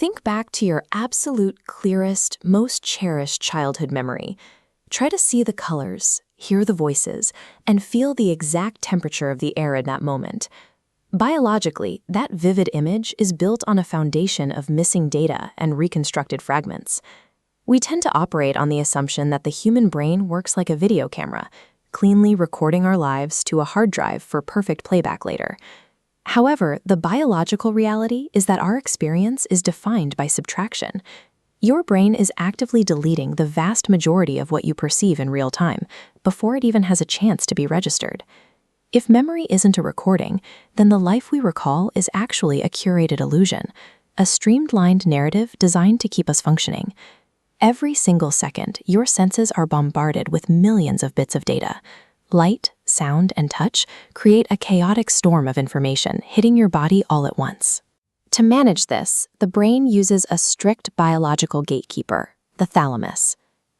Think back to your absolute clearest, most cherished childhood memory. Try to see the colors, hear the voices, and feel the exact temperature of the air in that moment. Biologically, that vivid image is built on a foundation of missing data and reconstructed fragments. We tend to operate on the assumption that the human brain works like a video camera, cleanly recording our lives to a hard drive for perfect playback later. However, the biological reality is that our experience is defined by subtraction. Your brain is actively deleting the vast majority of what you perceive in real time before it even has a chance to be registered. If memory isn't a recording, then the life we recall is actually a curated illusion, a streamlined narrative designed to keep us functioning. Every single second, your senses are bombarded with millions of bits of data. Light, sound, and touch create a chaotic storm of information hitting your body all at once. To manage this, the brain uses a strict biological gatekeeper, the thalamus.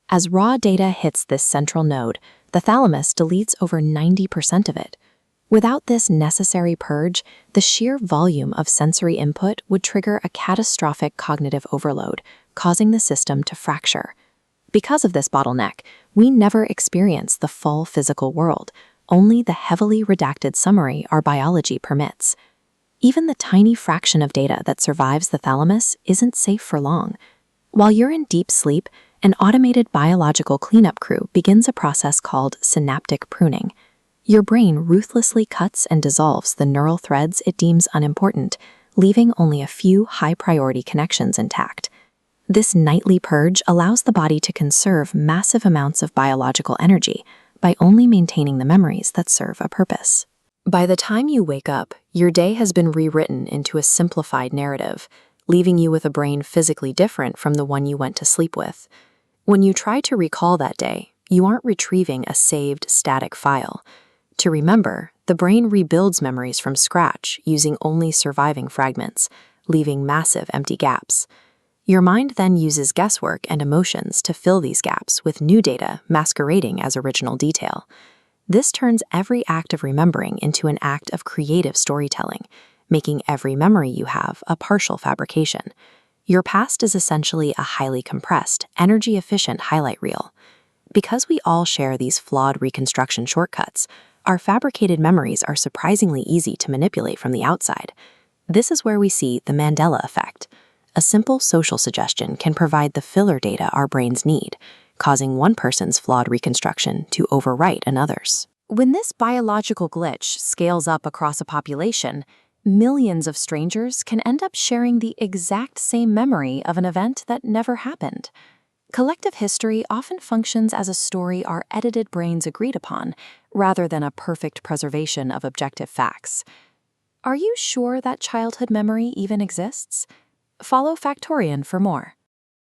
As raw data hits this central node, the thalamus deletes over 90% of it. Without this necessary purge, the sheer volume of sensory input would trigger a catastrophic cognitive overload, causing the system to fracture. Because of this bottleneck, we never experience the full physical world, only the heavily redacted summary our biology permits. Even the tiny fraction of data that survives the thalamus isn't safe for long. While you're in deep sleep, an automated biological cleanup crew begins a process called synaptic pruning. Your brain ruthlessly cuts and dissolves the neural threads it deems unimportant, leaving only a few high-priority connections intact. This nightly purge allows the body to conserve massive amounts of biological energy by only maintaining the memories that serve a purpose. By the time you wake up, your day has been rewritten into a simplified narrative, leaving you with a brain physically different from the one you went to sleep with. When you try to recall that day, you aren't retrieving a saved, static file. To remember, the brain rebuilds memories from scratch using only surviving fragments, leaving massive empty gaps. Your mind then uses guesswork and emotions to fill these gaps with new data masquerading as original detail. This turns every act of remembering into an act of creative storytelling, making every memory you have a partial fabrication. Your past is essentially a highly compressed, energy-efficient highlight reel. Because we all share these flawed reconstruction shortcuts, our fabricated memories are surprisingly easy to manipulate from the outside. This is where we see the Mandela effect. A simple social suggestion can provide the filler data our brains need, causing one person's flawed reconstruction to overwrite another's. When this biological glitch scales up across a population, millions of strangers can end up sharing the exact same memory of an event that never happened. Collective history often functions as a story our edited brains agreed upon, rather than a perfect preservation of objective facts. Are you sure that childhood memory even exists? Follow Factorian for more.